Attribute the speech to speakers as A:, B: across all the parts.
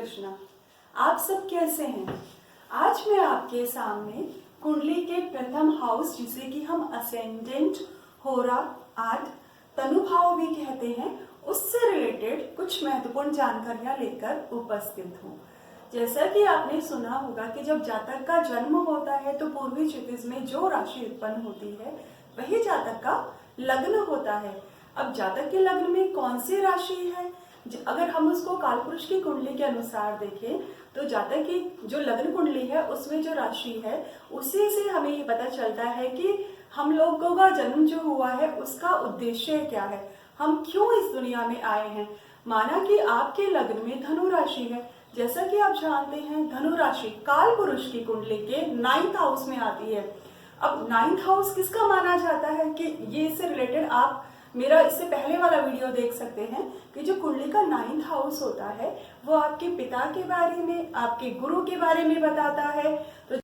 A: कृष्णा। आप सब कैसे हैं? आज मैं आपके सामने कुंडली के प्रथम हाउस, जिसे कि हम असेंडेंट, होरा, आर्ट, तनुभाव भी कहते हैं, उससे रिलेटेड कुछ महत्वपूर्ण जानकारियां लेकर उपस्थित हूँ। जैसा कि आपने सुना होगा कि जब जातक का जन्म होता है तो पूर्वी क्षितिज में जो राशि उत्पन्न होती है वही जातक का लग्न होता है। अब जातक के लग्न में कौन सी राशि है, अगर हम उसको कालपुरुष की कुंडली के अनुसार देखें तो जातक की जो लग्न कुंडली है उसमें जो राशि है उसी से हमें ये पता चलता है कि हम लोगों का जन्म जो हुआ है उसका उद्देश्य क्या है, हम क्यों इस दुनिया में आए हैं। माना कि आपके लग्न में धनु राशि है, जैसा कि आप जानते हैं धनु राशि कालपुरुष की कुंडली के 9th हाउस में आती है। अब 9th हाउस किसका माना जाता है कि ये इससे रिलेटेड आप मेरा इससे पहले वाला वीडियो देख सकते हैं कि जो कुंडली का 9th हाउस होता है वो आपके पिता के बारे में, आपके गुरु के बारे में बताता है। तो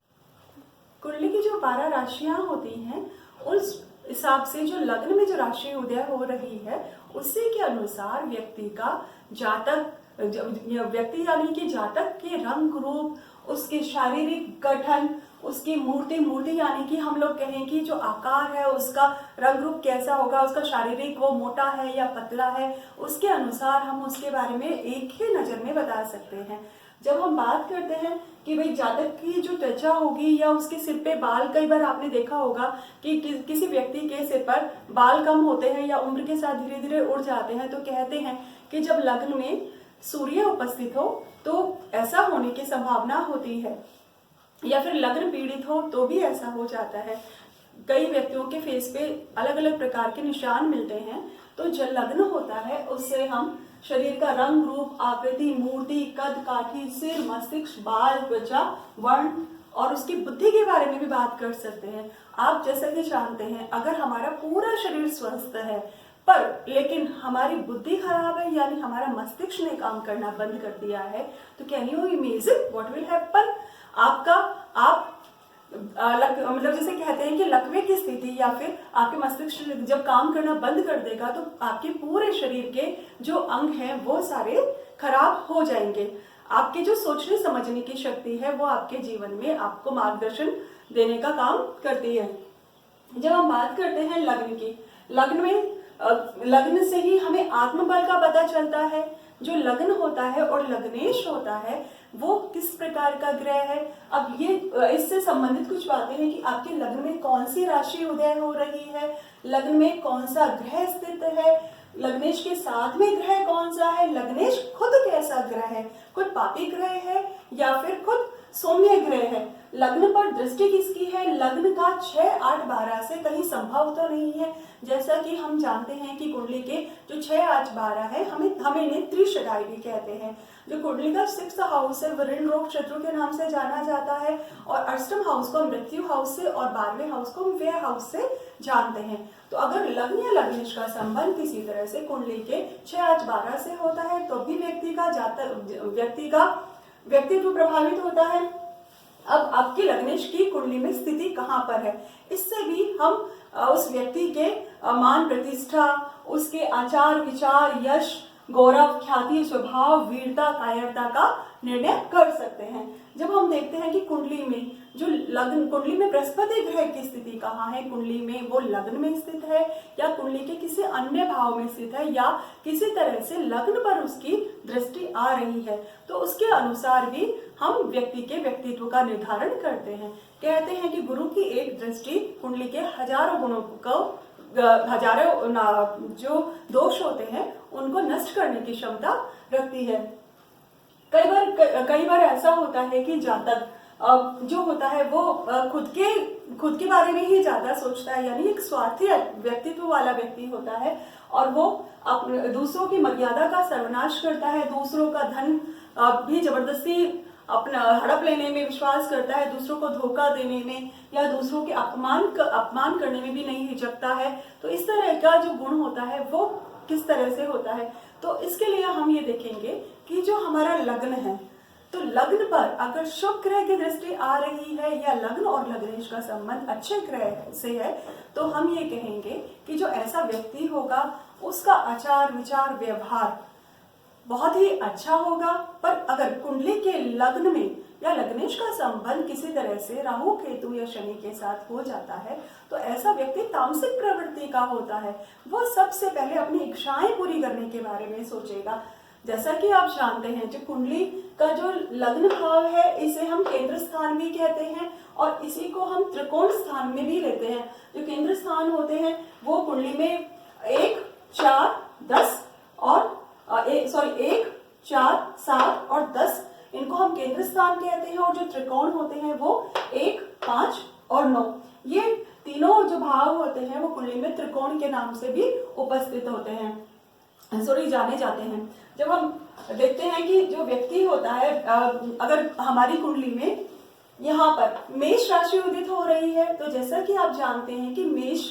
A: कुंडली की जो 12 राशियां होती हैं उस हिसाब से जो लग्न में जो राशि उदय हो रही है उसी के अनुसार व्यक्ति का जातक, व्यक्ति यानी कि जातक के रंग रूप, उसके शारीरिक गठन, उसकी मूर्ति यानी कि हम लोग कहें कि जो आकार है उसका रंग रूप कैसा होगा, उसका शारीरिक वो मोटा है या पतला है, उसके अनुसार हम उसके बारे में एक ही नजर में बता सकते हैं। जब हम बात करते हैं कि भाई जातक की जो त्वचा होगी या उसके सिर पे बाल, कई बार आपने देखा होगा कि किसी व्यक्ति के सिर पर बाल कम होते हैं या उम्र के साथ धीरे धीरे उड़ जाते हैं, तो कहते हैं कि जब लग्न में सूर्य उपस्थित हो तो ऐसा होने की संभावना होती है, या फिर लग्न पीड़ित हो तो भी ऐसा हो जाता है। कई व्यक्तियों के फेस पे अलग अलग प्रकार के निशान मिलते हैं। तो जो लग्न होता है उससे हम शरीर का रंग रूप, आकृति, मूर्ति, कद काठी, सिर, मस्तिष्क, बाल, त्वचा, वर्ण और उसकी बुद्धि के बारे में भी बात कर सकते हैं। आप जैसा कि जानते हैं अगर हमारा पूरा शरीर स्वस्थ है पर लेकिन हमारी बुद्धि खराब है, यानी हमारा मस्तिष्क ने काम करना बंद कर दिया है, तो can you imagine what will happen. आप मतलब जैसे कहते हैं कि लकवे की स्थिति या फिर आपके मस्तिष्क जब काम करना बंद कर देगा तो आपके पूरे शरीर के जो अंग हैं वो सारे खराब हो जाएंगे। आपके जो सोचने समझने की शक्ति है वो आपके जीवन में आपको मार्गदर्शन देने का काम करती है। जब हम बात करते हैं लग्न की, लग्न से ही हमें आत्मबल का पता चलता है। जो लग्न होता है और लग्नेश होता है वो किस प्रकार का ग्रह है। अब ये इससे संबंधित कुछ बातें हैं कि आपके लग्न में कौन सी राशि उदय हो रही है, लग्न में कौन सा ग्रह स्थित है, लग्नेश के साथ में ग्रह कौन सा है, लग्नेश खुद कैसा ग्रह है, खुद पापी ग्रह है या फिर खुद सौम्य ग्रह है, लग्न पर दृष्टि किसकी है, लग्न का 6, 8, 12 से कहीं संभव तो नहीं है। जैसा कि हम जानते हैं कि कुंडली के जो 6, 8, 12 है हम इन्हें त्रिशदाई भी कहते हैं। जो कुंडली का 6th हाउस है वरुण रोग शत्रु के नाम से जाना जाता है और अष्टम हाउस को मृत्यु हाउस से और 12वें हाउस को व्यय हाउस से जानते हैं। तो अगर लग्न या लग्नेश का संबंध किसी तरह से कुंडली के 6, 8, 12 से होता है तो भी व्यक्ति का व्यक्तित्व प्रभावित होता है। अब आपके लग्नेश की कुंडली में स्थिति कहाँ पर है, इससे भी हम उस व्यक्ति के मान प्रतिष्ठा, उसके आचार विचार, यश, गौरव, ख्याति, स्वभाव, वीरता, कायरता का निर्णय कर सकते हैं। जब हम देखते हैं कि कुंडली में कुंडली में बृहस्पति ग्रह की स्थिति कहाँ है, कुंडली में वो लग्न में स्थित है या कुंडली के किसी अन्य भाव में स्थित है या किसी तरह से लग्न पर उसकी दृष्टि आ रही है, तो उसके अनुसार भी हम व्यक्ति के व्यक्तित्व का निर्धारण करते हैं। कहते हैं कि गुरु की एक दृष्टि कुंडली के हजारों गुणों को, हजारों जो दोष होते हैं उनको नष्ट करने की क्षमता रखती है। कई बार ऐसा होता है कि जातक जो होता है वो खुद के बारे में ही ज्यादा सोचता है, यानी एक स्वार्थी व्यक्तित्व वाला व्यक्ति होता है और वो दूसरों की मर्यादा का सर्वनाश करता है, दूसरों का धन भी जबरदस्ती अपना हड़प लेने में विश्वास करता है, दूसरों को धोखा देने में या दूसरों के अपमान करने में भी नहीं हिचकता है। तो इस तरह का जो गुण होता है वो किस तरह से होता है, तो इसके लिए हम ये देखेंगे कि जो हमारा लग्न है तो लग्न पर अगर शुभ ग्रह की दृष्टि आ रही है या लग्न और लग्नेश का संबंध अच्छे ग्रह से है तो हम ये कहेंगे कि जो ऐसा व्यक्ति होगा उसका आचार विचार व्यवहार बहुत ही अच्छा होगा। पर अगर कुंडली लग्न में या लग्नेश का संबंध किसी तरह से राहु केतु या शनि के साथ हो जाता है तो ऐसा व्यक्ति तामसिक प्रवृत्ति का होता है। वो सबसे पहले अपनी इच्छाएं पूरी करने के बारे में सोचेगा। जैसा कि आप जानते हैं, जो कुंडली का जो लग्न भाव है इसे हम केंद्र स्थान भी कहते हैं और इसी को हम त्रिकोण स्थान में भी लेते हैं। जो केंद्र स्थान होते हैं वो कुंडली में 1, 4, 10 और 1, 4, 7 और 10 इनको हम केंद्र स्थान कहते हैं। और जो त्रिकोण होते हैं वो 1, 5 और 9, ये तीनों जो भाव होते हैं वो कुंडली में त्रिकोण के नाम से भी उपस्थित होते हैं, जाने जाते हैं। जब हम देखते हैं कि जो व्यक्ति होता है, अगर हमारी कुंडली में यहाँ पर मेष राशि उदित हो रही है तो जैसा कि आप जानते हैं कि मेष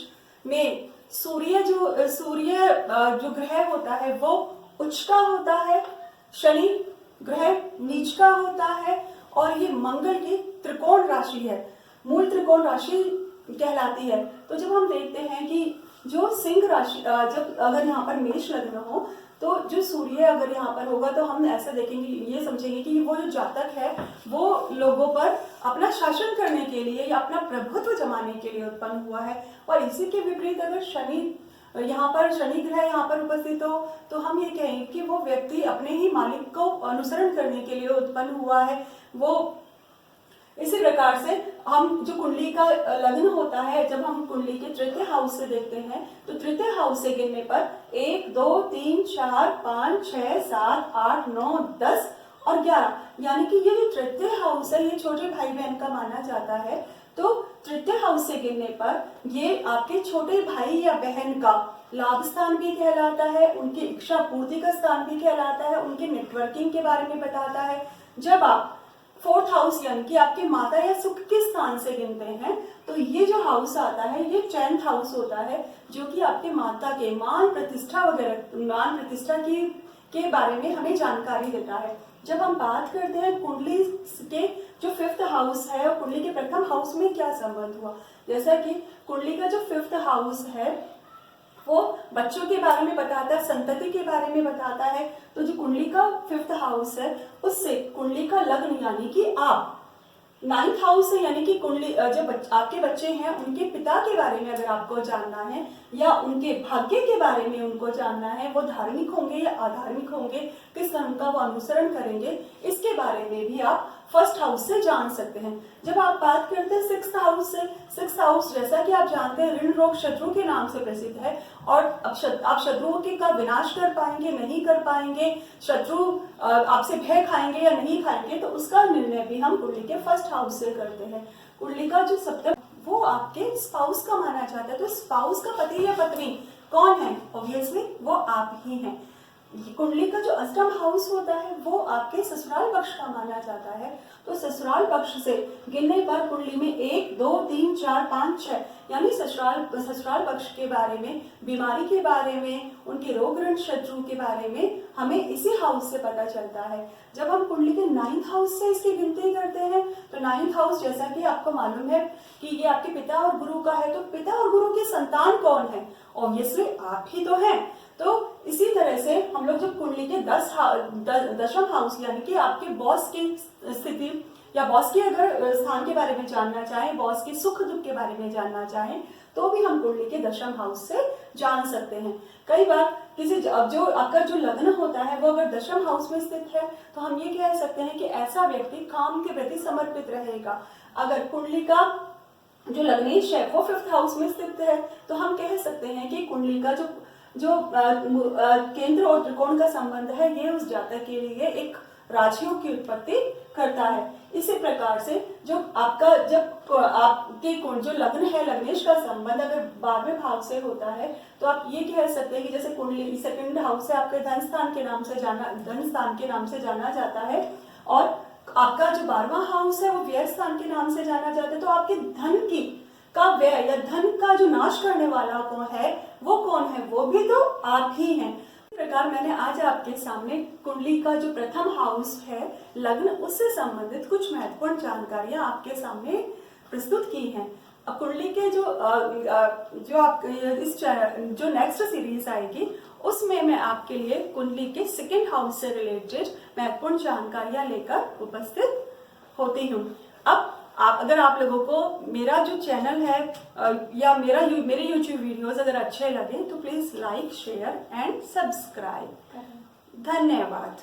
A: में सूर्य जो ग्रह होता है वो उच्च का होता है, शनि ग्रह नीच का होता है और ये मंगल की त्रिकोण राशि है, मूल त्रिकोण राशि कहलाती है। तो जब हम देखते हैं कि जो सिंह राशि, जब अगर यहाँ पर मेष लग्न हो तो जो सूर्य अगर यहाँ पर होगा तो हम ऐसा देखेंगे, ये समझेंगे कि वो जो जातक है वो लोगों पर अपना शासन करने के लिए या अपना प्रभुत्व जमाने के लिए उत्पन्न हुआ है। और इसी के विपरीत अगर शनि ग्रह यहाँ पर उपस्थित हो तो हम ये कहेंगे कि वो व्यक्ति अपने ही मालिक को अनुसरण करने के लिए उत्पन्न हुआ है। वो इसी प्रकार से हम जो कुंडली का लग्न होता है, जब हम कुंडली के तृतीय हाउस से देखते हैं तो तृतीय हाउस से गिनने पर 1, 2, 3, 4, 5, 6, 7, 8, 9, 10 और 11, यानी कि ये जो तृतीय हाउस है ये छोटे भाई बहन का माना जाता है। तो तृतीय हाउस से गिनने पर ये आपके छोटे भाई या बहन का लाभ स्थान भी कहलाता है, उनकी इच्छा पूर्ति का स्थान भी कहलाता है, उनके नेटवर्किंग के बारे में बताता है। जब आप 4th हाउस यानी कि आपके माता या सुख के स्थान से गिनते हैं तो ये जो हाउस आता है ये 10th हाउस होता है, जो कि आपके माता के मान प्रतिष्ठा के बारे में हमें जानकारी देता है। जब हम बात करते हैं कुंडली के जो 5th हाउस है और कुंडली के प्रथम हाउस में क्या संबंध हुआ, जैसा कि कुंडली का जो 5th हाउस है वो बच्चों के बारे में बताता है, संतति के बारे में बताता है। तो जो कुंडली का 5th हाउस है उससे कुंडली का लग्न यानी कि आप 9th हाउस है, यानी कि कुंडली जो आपके बच्चे हैं उनके पिता के बारे में अगर आपको जानना है या उनके भाग्य के बारे में उनको जानना है, वो धार्मिक होंगे या अधार्मिक होंगे, किस धर्म का वो अनुसरण करेंगे, इसके बारे में भी आप 1st हाउस से जान सकते हैं। जब आप बात करते हैं 6th हाउस से, 6th हाउस जैसा कि आप जानते हैं ऋण रोग शत्रु के नाम से प्रसिद्ध है और आप शत्रुओं के का विनाश कर पाएंगे नहीं कर पाएंगे, शत्रु आपसे भय खाएंगे या नहीं खाएंगे, तो उसका निर्णय भी हम कुंडली के 1st हाउस से करते हैं। कुंडली का जो सप्तम वो आपके स्पाउस का माना जाता है। तो स्पाउस का पति या पत्नी कौन है? ऑब्वियसली वो आप ही हैं। कुंडली का जो अष्टम हाउस होता है वो आपके ससुराल पक्ष का माना जाता है। तो ससुराल पक्ष से गिनने पर कुंडली में 1, 2, 3, 4, 5, 6 यानी ससुराल पक्ष के बारे में, बीमारी के बारे में, उनके रोग ऋण शत्रु के बारे में हमें इसी हाउस से पता चलता है। जब हम कुंडली के 9th हाउस से इसकी गिनती करते हैं तो 9th हाउस जैसा कि आपको मालूम है कि ये आपके पिता और गुरु का है, तो पिता और गुरु के संतान कौन है? ऑब्वियसली आप ही तो हैं। तो इसी तरह से हम लोग जब कुंडली के 10th हाउस यानी कि आपके बॉस की स्थिति या बॉस के अगर स्थान के बारे में जानना चाहें, बॉस के सुख दुख के बारे में जानना चाहें, तो भी हम कुंडली के 10th हाउस से जान सकते हैं। कई बार जो आपका जो लग्न होता है वो अगर 10th हाउस में स्थित है तो हम ये कह सकते हैं कि ऐसा व्यक्ति काम के प्रति समर्पित रहेगा। अगर कुंडली का जो लग्नेश है वो 5th हाउस में स्थित है तो हम कह सकते हैं कि कुंडली का जो केंद्र और त्रिकोण का संबंध है ये उस जातक के लिए एक राशियों की उत्पत्ति करता है। इसी प्रकार से जो आपका आपके जो लग्न है, लग्नेश का संबंध अगर 12वें भाव से होता है तो आप ये कह सकते हैं कि जैसे कुंडली 2nd हाउस से आपके धन स्थान के नाम से जाना जाता है और आपका जो 12वां हाउस है वो व्यय स्थान के नाम से जाना जाता है। तो आपके धन का व्यय या धन का जो नाश करने वाला कौन है, वो भी तो आप ही हैं। इस प्रकार मैंने आज आपके सामने कुंडली का जो प्रथम हाउस है लग्न, उससे संबंधित कुछ महत्वपूर्ण जानकारियां आपके सामने प्रस्तुत की हैं। कुंडली के जो आप जो नेक्स्ट सीरीज आएगी उसमें मैं आपके लिए कुंडली के सेकंड हाउस से रिलेटेड महत्वपूर्ण जानकारियां लेकर उपस्थित होती हूँ। अब अगर आप लोगों को मेरा जो चैनल है या मेरे YouTube वीडियोस अगर अच्छे लगे तो please like, share and subscribe. धन्यवाद।